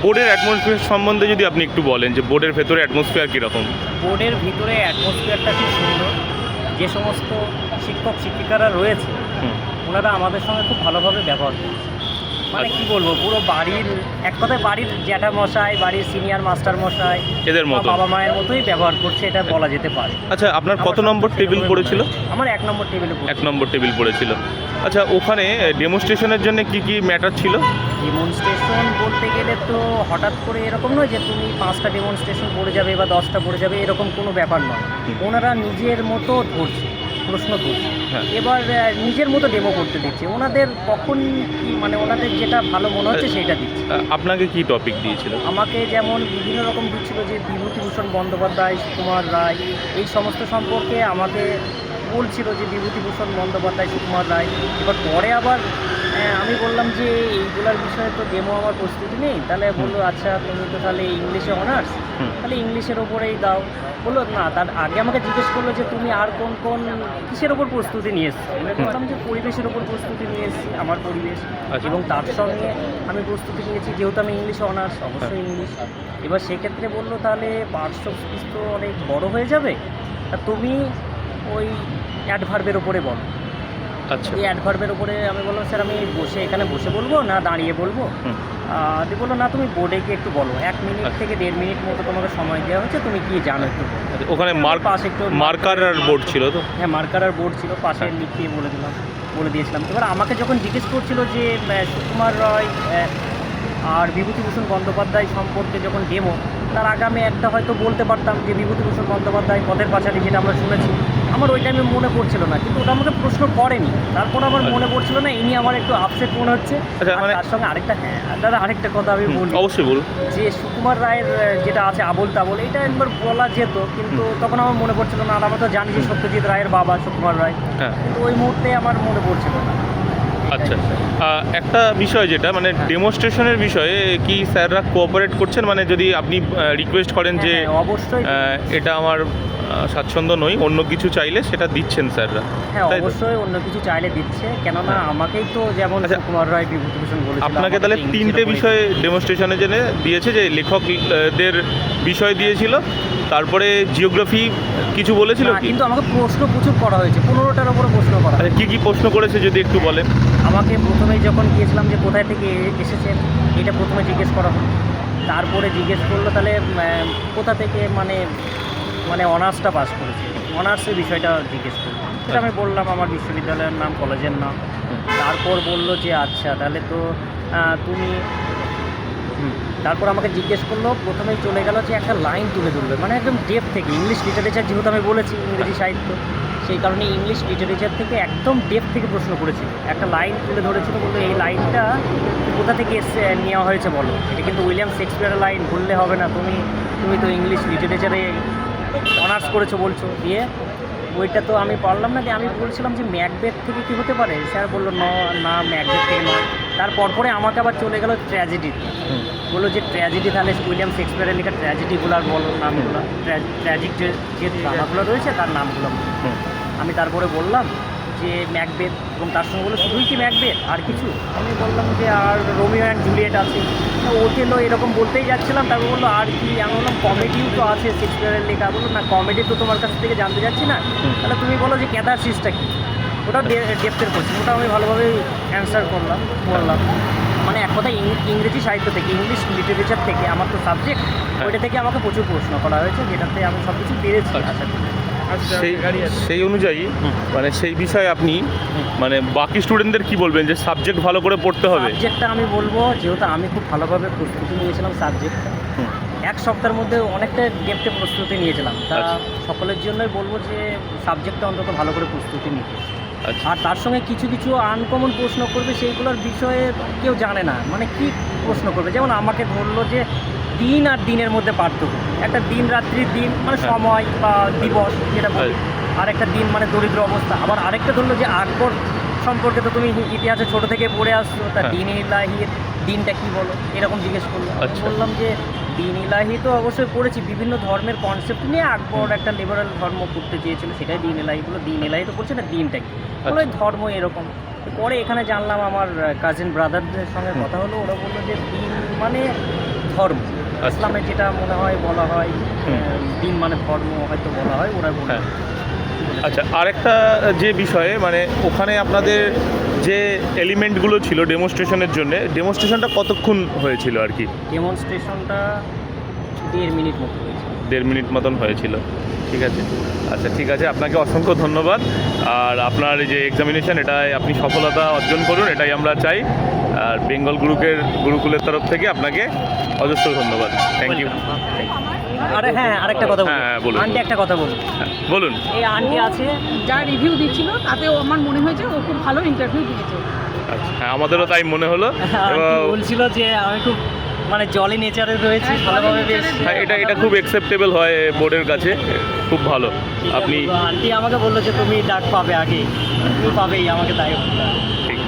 বোর্ডের অ্যাটমসফিয়ার সম্বন্ধে যদি আপনি একটু বলেন যে বোর্ডের ভেতরে অ্যাটমসফিয়ার কীরকম? বোর্ডের ভিতরে অ্যাটমসফিয়ারটা খুব সুন্দর। যে সমস্ত শিক্ষক শিক্ষিকারা রয়েছে ওনারা আমাদের সঙ্গে খুব ভালোভাবে ব্যবহার করছে। মানে কি বলবো, পুরো বাড়ির এক কথায় বাড়ির জ্যাঠা মশাই, বাড়ির সিনিয়র মাস্টার মশাই এদের মতো বাবা মায়ের মতোই ব্যবহার করছে, এটা বলা যেতে পারে। আচ্ছা, আপনার কত নম্বর টেবিল পড়েছিল? আমার 1 নম্বর টেবিলে। 1 নম্বর টেবিল পড়েছিল। আচ্ছা, ওখানে ডেমনস্ট্রেশনের জন্য কি কি ম্যাটার ছিল? ডেমনস্ট্রেশন বলতে গেলে তো হঠাৎ করে এরকম নয় যে তুমি 5টা ডেমনস্ট্রেশন পড়ে যাবে বা 10টা পড়ে যাবে, এরকম কোনো ব্যাপার নয়। ওনারা নিজের মতো ধরছে, প্রশ্ন ধরছে, এবার নিজের মতো ডেমো করতে দিচ্ছে। ওনাদের কখন কি মানে ওনাদের যেটা ভালো মনে হচ্ছে সেটা দিচ্ছে। আপনাকে কি টপিক দিয়েছিল? আমাকে যেমন বিভিন্ন রকম দিচ্ছিল, যে বিভূতিভূষণ বন্দ্যোপাধ্যায়, সুকুমার রায়, এই সমস্ত সম্পর্কে আমাকে বলছিল যে বিভূতিভূষণ বন্দ্যোপাধ্যায়, সুকুমার রায়। এবার পরে আবার আমি বললাম যে এইগুলোর বিষয়ে তো ডেমো আমার প্রস্তুতি নেই। তাহলে বললো আচ্ছা তুমি তো তাহলে ইংলিশে অনার্স, তাহলে ইংলিশের ওপরেই দাও। বললো না, তার আগে আমাকে জিজ্ঞেস করলো যে তুমি আর কোন কোন কিসের ওপর প্রস্তুতি নিয়ে এসছো। আমি বললাম যে পরিবেশের ওপর প্রস্তুতি নিয়ে এসেছি, আমার পরিবেশ। এবং তার সঙ্গে আমি প্রস্তুতি নিয়েছি, যেহেতু আমি ইংলিশে অনার্স, অবশ্যই ইংলিশ। এবার সেক্ষেত্রে বললো তাহলে পার্টস অফ স্পিচ তো অনেক বড় হয়ে যাবে, তা তুমি ওই অ্যাডভার্বের ওপরে বলো। আচ্ছা, এই অ্যাডভার্বের ওপরে আমি বললাম স্যার আমি এখানে বসে বলবো না দাঁড়িয়ে বলবো? দিয়ে বললো না তুমি বোর্ডে গিয়ে একটু বলো, 1 মিনিট থেকে 1.5 মিনিট মতো তোমাকে সময় দেওয়া হচ্ছে, তুমি কি জানো একটু বলো। ওখানে পাশে একটু মার্কার আর বোর্ড ছিল তো? হ্যাঁ, মার্কার আর বোর্ড ছিল, পাশে লিখিয়ে বলে দিয়েছিলাম। এবার আমাকে যখন জিজ্ঞেস করছিল যে সুকুমার রায় আর বিভূতিভূষণ বন্দ্যোপাধ্যায় সম্পর্কে যখন ডেমো, তার আগে আমি একটা হয়তো বলতে পারতাম যে বিভূতিভূষণ বন্দ্যোপাধ্যায় পথের পাঁচালী, যেটা আমরা শুনেছি। আমার ওই টাইমে মনে পড়ছিল না, কিন্তু ওটা আমাকে প্রশ্ন করেনি। তারপর আমার মনে পড়ছিল না, এই নিয়ে আমার একটু আপসেট মনে হচ্ছে। তার সঙ্গে আরেকটা কথা আমি বলি, অবশ্যই বলুন, যে সুকুমার রায়ের যেটা আছে আবোল তাবোল, এটা একবার বলা যেত, কিন্তু তখন আমার মনে পড়ছিল না। আর আমরা তো জানি যে সত্যজিৎ রায়ের বাবা সুকুমার রায়, কিন্তু ওই মুহূর্তে আমার মনে পড়ছিল না। আচ্ছা, একটা বিষয় যেটা মানে ডেমনস্ট্রেশনের বিষয়ে কি স্যাররা কোঅপারেট করছেন? মানে যদি আপনি রিকোয়েস্ট করেন যে অবশ্যই এটা আমার স্বাচ্ছন্দ্য নই, অন্য কিছু চাইলে সেটা দিচ্ছেন স্যাররা? হ্যাঁ, অবশ্যই অন্য কিছু চাইলে দিচ্ছে, কেননা আমাকেই তো যেমন সুকুমার রায়, বিভূতিভূষণ বলেছিল। আপনাকে তাহলে 3টে বিষয়ে ডেমনস্ট্রেশনে জেনে দিয়েছে, যে লেখকদের বিষয় দিয়েছিল, তারপরে জিওগ্রাফি কিছু বলেছিল কি? কিন্তু আমাকে প্রশ্ন প্রচুর করা হয়েছে, 15টার উপরে প্রশ্ন করা। কী কী প্রশ্ন করেছে যদি একটু বলেন? আমাকে প্রথমেই যখন গিয়েছিলাম যে কোথায় থেকে এসেছেন, এটা প্রথমে জিজ্ঞেস করা হলো। তারপরে জিজ্ঞেস করলো তাহলে কোথা থেকে মানে অনার্সটা পাস করেছে, অনার্সের বিষয়টা জিজ্ঞেস করলো। সেটা আমি বললাম আমার বিশ্ববিদ্যালয়ের নাম, কলেজের নাম। তারপর বললো যে আচ্ছা তাহলে তো তুমি তারপর আমাকে জিজ্ঞেস করলো, প্রথমেই চলে গেল যে একটা লাইন তুলে ধরবে, মানে একদম ডেপ থেকে। ইংলিশ লিটারেচার যেহেতু আমি বলেছি, ইংরেজি সাহিত্য, সেই কারণে ইংলিশ লিটারেচার থেকে একদম ডেপ থেকে প্রশ্ন করেছিল। একটা লাইন তুলে ধরেছিল, বললো এই লাইনটা কোথা থেকে নেওয়া হয়েছে বলো। এটা কিন্তু উইলিয়াম শেক্সপিয়ারের লাইন, ভুললে হবে না। তুমি তো ইংলিশ লিটারেচারে অনার্স করেছো বলছো। দিয়ে বইটা তো আমি পড়লাম না, দিয়ে আমি বলছিলাম যে ম্যাকবেথ থেকে কি হতে পারে। স্যার বললো না ম্যাকবেথ থেকে নয়। তারপরে আমাকে আবার চলে গেল ট্র্যাজেডি। বললো যে ট্র্যাজেডি, তাহলে উইলিয়াম শেক্সপিয়ারের লেখা ট্র্যাজেডিগুলোর বলো নামগুলো, ট্র্যাজিক যে ড্রামাগুলো রয়েছে তার নামগুলো। আমি তারপরে বললাম যে ম্যাকবেথ, এবং তার সঙ্গে বললো শুধুই কি ম্যাকবেথ আর কিছু? আমি বললাম যে আর রোমিও অ্যান্ড জুলিয়েট আছে, ওথেলো, এরকম বলতেই যাচ্ছিলাম। তারপর বললো আর কি? আমি বললাম কমেডিও তো আছে শেক্সপিয়ারের লেখা। বললো না, কমেডি তো তোমার কাছ থেকে জানতে যাচ্ছি না, তাহলে তুমি বলো যে ক্যাথারসিসটা কী। ওটাও ডেপথের কোশ্চেন, ওটা আমি ভালোভাবে অ্যান্সার বললাম। মানে এক কথায় ইংরেজি সাহিত্য থেকে, ইংলিশ লিটারেচার থেকে, আমার তো সাবজেক্ট, ওইটা থেকে আমাকে প্রচুর প্রশ্ন করা হয়েছে, যেটাতে আমি সব কিছু পেরেছি আশা করি। সেই অনুযায়ী মানে সেই বিষয়ে আপনি মানে বাকি স্টুডেন্টদের কি বলবেন, যে সাবজেক্ট ভালো করে পড়তে হবে? সাবজেক্টটা আমি বলবো, যেহেতু আমি খুব ভালোভাবে প্রস্তুতি নিয়েছিলাম সাবজেক্টটা, 1 সপ্তাহের মধ্যে অনেকটা ডেপথে প্রস্তুতি নিয়েছিলাম, তা সকলের জন্যই বলবো যে সাবজেক্টটা অন্তত ভালো করে প্রস্তুতি নিতে। আর তার সঙ্গে কিছু কিছু আনকমন প্রশ্ন করবে, সেইগুলোর বিষয়ে কেউ জানে না, মানে কি প্রশ্ন করবে। যেমন আমাকে ধরলো যে দিন আর দিনের মধ্যে পার্থক্য, একটা দিন রাত্রির দিন মানে সময় বা দিবস যেটা বলি, আর একটা দিন মানে দরিদ্র অবস্থা। আবার আরেকটা ধরলো যে আকবর সম্পর্কে তো তুমি ইতিহাসে ছোটো থেকে পড়ে আসছো, তা দিন ইলাহির দিনটা কী বলো, এরকম জিজ্ঞেস করলো। বললাম যে দিন ইলাহি তো অবশ্যই পড়েছি, বিভিন্ন ধর্মের কনসেপ্ট নিয়ে আকবর একটা লিবারাল ধর্ম করতে চেয়েছিল, সেটাই দিন ইলাহি। বললো দিন ইলাহি তো পড়ছে না, দিনটা কি? বলো ধর্ম এরকম। পরে এখানে জানলাম, আমার কাজিন ব্রাদারদের সঙ্গে কথা হলো, ওরা বললো যে দিন মানে ধর্ম, ইসলামের যেটা মনে হয় বলা হয় দিন মানে ধর্ম হয়তো বলা হয়, ওরা বলে। হ্যাঁ। আচ্ছা, আরেকটা যে বিষয়ে মানে ওখানে আপনাদের যে এলিমেন্টগুলো ছিল ডেমনস্ট্রেশনের জন্য, ডেমনস্ট্রেশনটা কতক্ষণ হয়েছিল আর কি? ডেমনস্ট্রেশনটা 1.5 মিনিট মতো হয়েছে। 1.5 মিনিট মতন হয়েছিল, ঠিক আছে। আচ্ছা, ঠিক আছে, আপনাকে অসংখ্য ধন্যবাদ। আর আপনার যে এক্সামিনেশন, এটাই আপনি সফলতা অর্জন করুন, এটাই আমরা চাই। আর বেঙ্গল গুরুকুলের তরফ থেকে আপনাকে অজস্র ধন্যবাদ। Thank you. আরে হ্যাঁ, আরেকটা কথা বলুন। হ্যাঁ, বলুন। আন্টি একটা কথা বলুন। হ্যাঁ, বলুন। এই আন্টি আছে, যা রিভিউ দিচ্ছিল তাতেও আমার মনে হয়েছে ও খুব ভালো ইন্টারভিউ দিয়েছে। আচ্ছা, হ্যাঁ, আমাদেরও তাই মনে হলো। আন্টি বলছিল যে আমি খুব মানে জলি নেচারে রয়েছি, ভালোভাবে বেশ। হ্যাঁ, এটা খুব অ্যাকসেপ্টেবল হয় বোর্ডের কাছে, খুব ভালো। আপনি আন্টি আমাকে বললো যে তুমি ডাক পাবে আগে, তুমি পাবেই, আমাকে তাই বললো। ঠিক।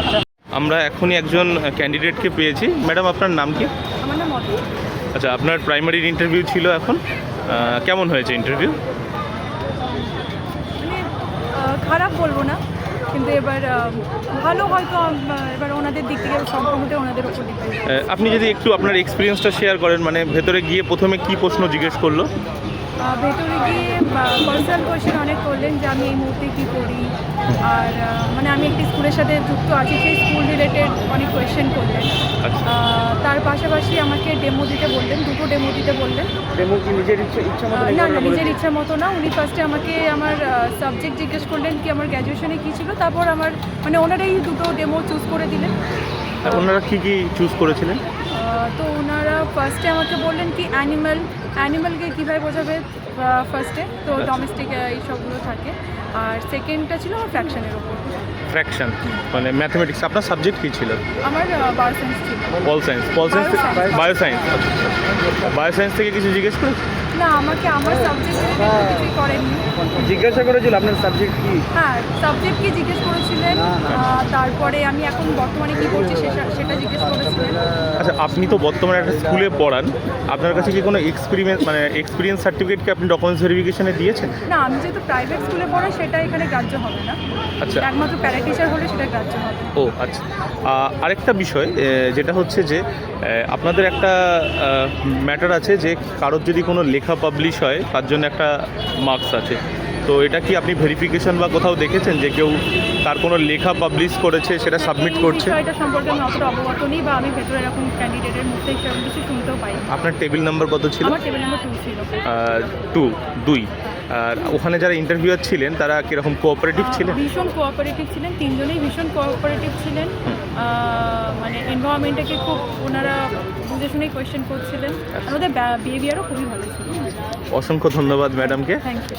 আচ্ছা, আমরা এখনই একজন ক্যান্ডিডেটকে পেয়েছি। ম্যাডাম, আপনার নাম কি? আমার নাম অর্থ। আচ্ছা, আপনার প্রাইমারির ইন্টারভিউ ছিল এখন, কেমন হয়েছে ইন্টারভিউ? মানে খারাপ বলবো না, কিন্তু এবার ভালো হয়তো এবার ওনাদের দিক থেকে সম্পূর্ণটা ওনাদের উপর ডিপেন্ড। আপনি যদি একটু আপনার এক্সপিরিয়েন্সটা শেয়ার করেন, মানে ভেতরে গিয়ে প্রথমে কি প্রশ্ন জিজ্ঞেস করলো? ভেতরে গিয়ে পার্সোনাল কোয়েশ্চেন অনেক করলেন যে আমি এই মুহূর্তে কী করি, আর মানে আমি একটি স্কুলের সাথে যুক্ত আছি, সেই স্কুল রিলেটেড অনেক কোয়েশ্চেন করলেন। আচ্ছা। তার পাশাপাশি আমাকে ডেমো দিতে বললেন, 2টো ডেমো দিতে বললেন। ডেমো কি নিজের ইচ্ছা মতো? না না, নিজের ইচ্ছা মতো না। উনি ফার্স্টে আমাকে আমার সাবজেক্ট জিজ্ঞেস করলেন কি আমার গ্র্যাজুয়েশনে কী ছিল, তারপর আমার মানে ওনারাই 2টো ডেমো চুজ করে দিলেন। ওনারা কি চুজ করেছিলেন? তো ওনারা ফার্স্টে আমাকে বললেন কি অ্যানিমালকে কীভাবে বোঝাবে ফার্স্টে, তো ডোমেস্টিক এইসবগুলো থাকে। আর সেকেন্ডটা ছিল আমার ফ্র্যাকশনের ওপর। ফ্র্যাকশন মানে ম্যাথমেটিক্স। আপনার সাবজেক্ট কী ছিল? আমার বায়োসায়েন্স ছিল। Pol science. বায়োসায়েন্স। বায়োসায়েন্স থেকে কিছু জিজ্ঞেস করে? না, আমাকে আমার সাবজেক্ট কিছুই করেননি। জিজ্ঞাসা করেছিল আপনার সাবজেক্ট কি? হ্যাঁ, সাবজেক্ট কি জিজ্ঞেস করেছিলেন, তারপরে আমি এখন বর্তমানে কী করছি সেটা জিজ্ঞেস করেছিলেন। আচ্ছা, আপনি তো বর্তমানে একটা স্কুলে পড়ান, আপনার কাছে কি কোনো এক্সপিরিয়েন্স সার্টিফিকেট কি আপনি ডকুমেন্টস ভেরিফিকেশনে দিয়েছেন? না, আমি যেহেতু প্রাইভেট স্কুলে পড়াই সেটা এখানে গ্রাহ্য হবে না। আচ্ছা। একমাত্র প্যারা টিচার হলে সেটা গ্রাহ্য হবে। ও আচ্ছা। আরেকটা বিষয় যেটা হচ্ছে যে আপনাদের একটা ম্যাটার আছে যে কারোর যদি কোনো লেখা পাবলিশ হয় তার জন্য একটা মার্কস আছে। তো এটা কি আপনি ভেরিফিকেশন বা কোথাও দেখেছেন যে কেউ তার কোনো লেখা পাবলিশ করেছে সেটা সাবমিট করছে? বিষয়টা সম্পর্কে আমি অতটা অবগত নেই, বা আমি ভেতরে এরকম ক্যান্ডিডেটের মুখে সেরকম কিছু শুনতেও পাই। আপনার টেবিল নাম্বার কত ছিল? আমার টেবিল নাম্বার 2 ছিল। 2। আর ওখানে যারা ইন্টারভিউয়ার ছিলেন তারা কীরকম কোঅপারেটিভ ছিলেন? ভীষণ কোঅপারেটিভ ছিলেন, 3জনেই ভীষণ কোঅপারেটিভ ছিলেন। মানে এনভায়রনমেন্টটাকে খুব ওনারা বুঝে শুনেই কোয়েশ্চেন করছিলেন, আর ওদের বিহেভিয়ারও খুবই ভালো ছিল। অসংখ্য ধন্যবাদ ম্যাডামকে। Thank you.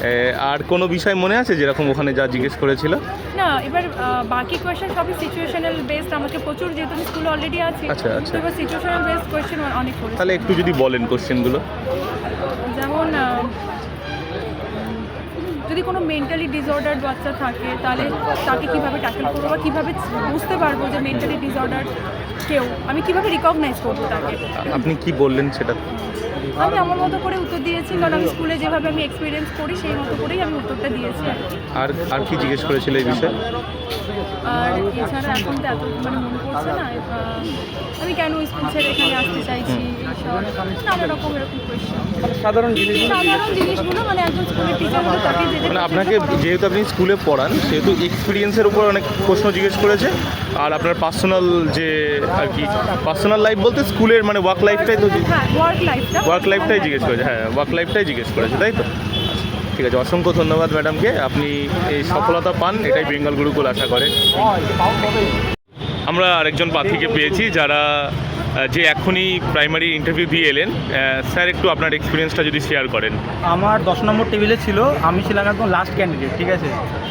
আর কোনো বিষয় মনে আছে যেরকম ওখানে যা জিজ্ঞেস করেছিল? না, এবার বাকি কোয়েশ্চেন সবই সিচুয়েশনাল বেসড। আমাকে প্রচুর, যেহেতু আমি স্কুলে অলরেডি আছি, আচ্ছা, আচ্ছা। তো এবার সিচুয়েশনাল বেসড কোয়েশ্চেন অনেক করেছি। তাহলে একটু যদি বলেন কোশ্চেনগুলো। যেমন যদি কোনো মেন্টালি ডিসঅর্ডার বাচ্চা থাকে তাহলে তাকে কীভাবে ট্যাকেল করবো, বা কীভাবে বুঝতে পারবো যে মেন্টালি ডিসঅর্ডার কেউ, আমি কীভাবে রিকগনাইজ করবো তাকে। আপনি কি বললেন সেটা? আমি আমার মতো করে উত্তর দিয়েছি, কারণ আমি স্কুলে যেভাবে আমি এক্সপিরিয়েন্স করি সেই মতো করেই আমি উত্তরটা দিয়েছি আর কি। আর কি জিজ্ঞেস করেছিল এই বিষয়ে? আর এছাড়া এখন তো এত মানে মনে পড়ছে না, আমি কেন স্কুল ছেড়ে এখানে আসতে চাইছি, এইসব নানা রকম এরকম কোয়েশ্চেন। সাধারণ জিনিসগুলো মানে একজন স্কুলের টিচার হলে তাকে যেটা মানে আপনাকে যেহেতু আপনি স্কুলে পড়ান সেহেতু এক্সপিরিয়েন্সের উপর অনেক প্রশ্ন জিজ্ঞেস করেছে। আর আপনার পার্সোনাল যে আর কি পার্সোনাল লাইফ বলতে স্কুলের মানে ওয়ার্ক লাইফটাই তো ওয়ার্ক লাইফটাই জিজ্ঞেস করেছে। হ্যাঁ, ওয়ার্ক লাইফটাই জিজ্ঞেস করেছে, তাই তো? ঠিক আছে, অসংখ্য ধন্যবাদ ম্যাডামকে। আপনি এই সফলতা পান এটাই বেঙ্গল গুরুকুল আশা করে। আমরা আরেকজন প্রার্থীকে পেয়েছি যারা যে এখনই প্রাইমারি ইন্টারভিউ দিয়ে এলেন। স্যার, একটু আপনার এক্সপিরিয়েন্সটা যদি শেয়ার করেন। আমার 10 নম্বর টেবিলে ছিল, আমি ছিলাম একদম লাস্ট ক্যান্ডিডেট, ঠিক আছে।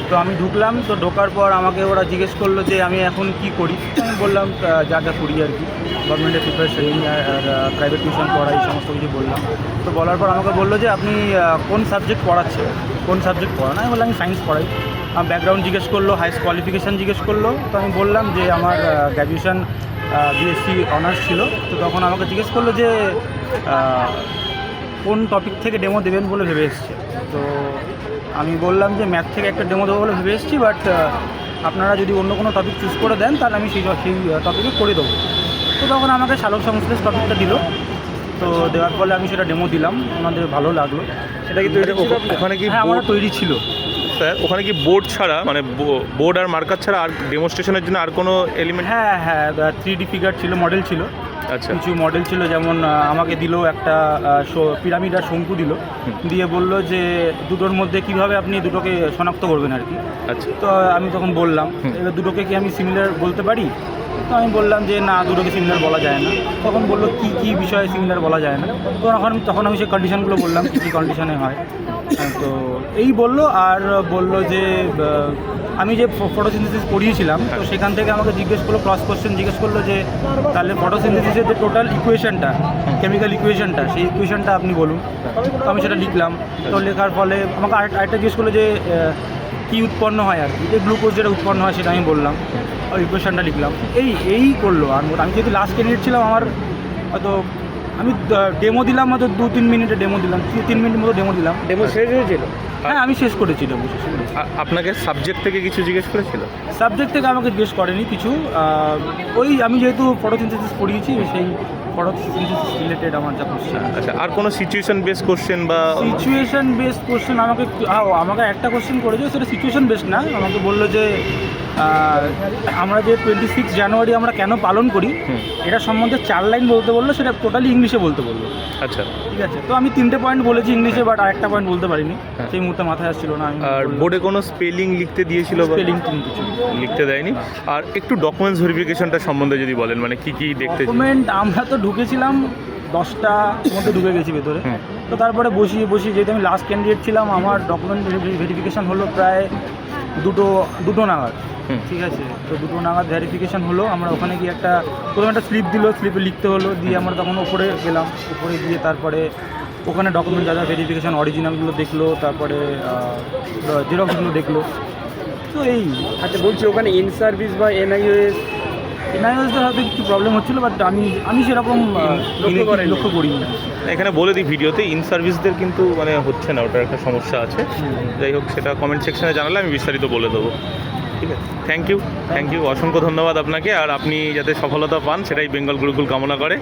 তো আমি ঢুকলাম, তো ঢোকার পর আমাকে ওরা জিজ্ঞেস করলো যে আমি এখন কি করি। আমি বললাম যা যা করি আর কি, গভর্নমেন্টের প্রিপারেশন আর প্রাইভেট টিউশন পড়া, এই সমস্ত কিছু বললাম। তো বলার পর আমাকে বললো যে আপনি কোন সাবজেক্ট পড়াচ্ছেন, কোন সাবজেক্ট পড়ান। আমি বললাম আমি সায়েন্স পড়াই। আমার ব্যাকগ্রাউন্ড জিজ্ঞেস করলো, হাইস্ট কোয়ালিফিকেশান জিজ্ঞেস করলো। তো আমি বললাম যে আমার গ্র্যাজুয়েশন বিএসসি অনার্স ছিল। তো তখন আমাকে জিজ্ঞেস করলো যে কোন টপিক থেকে ডেমো দেবেন বলে ভেবে এসছে। তো আমি বললাম যে ম্যাথ থেকে একটা ডেমো দেবো বলে ভেবে এসেছি, বাট আপনারা যদি অন্য কোনো টপিক চুজ করে দেন তাহলে আমি সেই টপিকে করে দেবো। তো তখন আমাকে চালক সংশ্লেষ টপিকটা দিল, তো দেওয়ার ফলে আমি সেটা ডেমো দিলাম, ওনাদের ভালো লাগলো। সেটা কি তৈরি ওখানে কি হ্যাঁ আমার board- তৈরি ছিল। স্যার ওখানে কি বোর্ড ছাড়া মানে বোর্ড আর মার্কার ছাড়া আর ডেমনস্ট্রেশনের জন্য আর কোনো এলিমেন্ট? হ্যাঁ হ্যাঁ 3D ফিগার ছিল, মডেল ছিল, আচ্ছা কিছু মডেল ছিল, যেমন আমাকে দিল একটা পিরামিড আর শঙ্কু দিল, দিয়ে বললো যে দুটোর মধ্যে কিভাবে আপনি দুটোকে শনাক্ত করবেন আর কি। আচ্ছা তো আমি তখন বললাম এবার দুটোকে কি আমি সিমিলার বলতে পারি? তো আমি বললাম যে না, দুটোকে সিমিলার বলা যায় না। তখন বললো কি কি বিষয়ে সিমিলার বলা যায় না। তো তখন আমি সেই কন্ডিশনগুলো বললাম কী কী কন্ডিশনে হয়। তো এই বললো, আর বললো যে আমি যে ফটোসিনথেসিস পড়িয়েছিলাম, তো সেখান থেকে আমাকে জিজ্ঞেস করলো, ক্রস কোশ্চেন জিজ্ঞেস করলো যে তাহলে ফটোসিনথেসিসের যে টোটাল ইকুয়েশনটা, কেমিক্যাল ইকুয়েশনটা, সেই ইকুয়েশনটা আপনি বলুন। তো আমি সেটা লিখলাম। তো লেখার ফলে আমাকে আরেকটা জিজ্ঞেস করলো যে কী উৎপন্ন হয় আর কি, যে গ্লুকোজ যেটা উৎপন্ন হয় সেটা আমি বললাম, ওই ইকুয়েশনটা লিখলাম। এই করলো। আর আমি যেহেতু লাস্ট ক্যান্ডিডেট ছিলাম, আমার হয়তো আমি ডেমো দিলাম, হয়তো 2-3 মিনিটে ডেমো দিলাম, 3 মিনিট মতো ডেমো দিলাম। ডেমো শেষ হয়েছিল? হ্যাঁ আমি শেষ করেছি ডেমো, শেষ করেছি। আপনাকে সাবজেক্ট থেকে কিছু জিজ্ঞেস করেছিল? সাবজেক্ট থেকে আমাকে জিজ্ঞেস করেনি কিছু, ওই আমি যেহেতু ফটোসিনথেসিস পড়িয়েছি, সেই ফটোসিনথেসিস রিলেটেড আমার যা কোশ্চেন। আচ্ছা আর কোনো সিচুয়েশন বেস কোশ্চেন বা? সিচুয়েশন বেসড কোশ্চেন আমাকে একটা কোশ্চেন করেছে, সেটা সিচুয়েশন বেসড না। আমাকে বললো যে আমরা যে 26 জানুয়ারি আমরা কেন পালন করি এটা সম্বন্ধে 4 লাইন বলতে বললো, সেটা টোটালি ইংলিশে বলতে বললো। আচ্ছা ঠিক আছে, তো আমি 3টে পয়েন্ট বলেছি ইংলিশে, বাট আরেকটা পয়েন্ট বলতে পারিনি, সেই মুহূর্তে মাথায় আসছিল না। আমি আর বোর্ডে কোনো স্পেলিং লিখতে দিয়েছিল বা? স্পেলিং কিছু লিখতে দেয়নি। আর একটু ডকুমেন্টস ভেরিফিকেশনটা সম্বন্ধে যদি বলেন, মানে কি কি দেখতে? ডকুমেন্ট আমরা তো ঢুকেছিলাম 10টার মধ্যে ঢুকে গেছি ভেতরে। তো তারপরে বসিয়ে যেহেতু আমি লাস্ট ক্যান্ডিডেট ছিলাম, আমার ডকুমেন্ট ভেরিফিকেশান হলো প্রায় দুটো নাগাদ। ঠিক আছে, তো 2 নাগাদ ভেরিফিকেশান হলো। আমরা ওখানে গিয়ে প্রথমে একটা স্লিপ দিল, স্লিপে লিখতে হলো, দিয়ে আমরা তখন উপরে গেলাম। উপরে গিয়ে তারপরে ওখানে ডকুমেন্ট যা যা ভেরিফিকেশান অরিজিনালগুলো দেখলো, তারপরে জেরক্সগুলো দেখলো। তো এই আচ্ছা বলছি, ওখানে ইন সার্ভিস বা এনআইওএস হয়তো একটু প্রবলেম হচ্ছিলো, বাট আমি সেরকম লক্ষ্য করিনি। এখানে বলে দিই ভিডিওতে, ইন সার্ভিসদের কিন্তু মানে হচ্ছে না, ওটার একটা সমস্যা আছে। যাই হোক, সেটা কমেন্ট সেকশনে জানালে আমি বিস্তারিত বলে দেবো। ঠিক আছে, থ্যাংক ইউ, অসংখ্য ধন্যবাদ আপনাকে। আর আপনি যাতে সফলতা পান সেটাই বেঙ্গল গুরুকুল কামনা করে।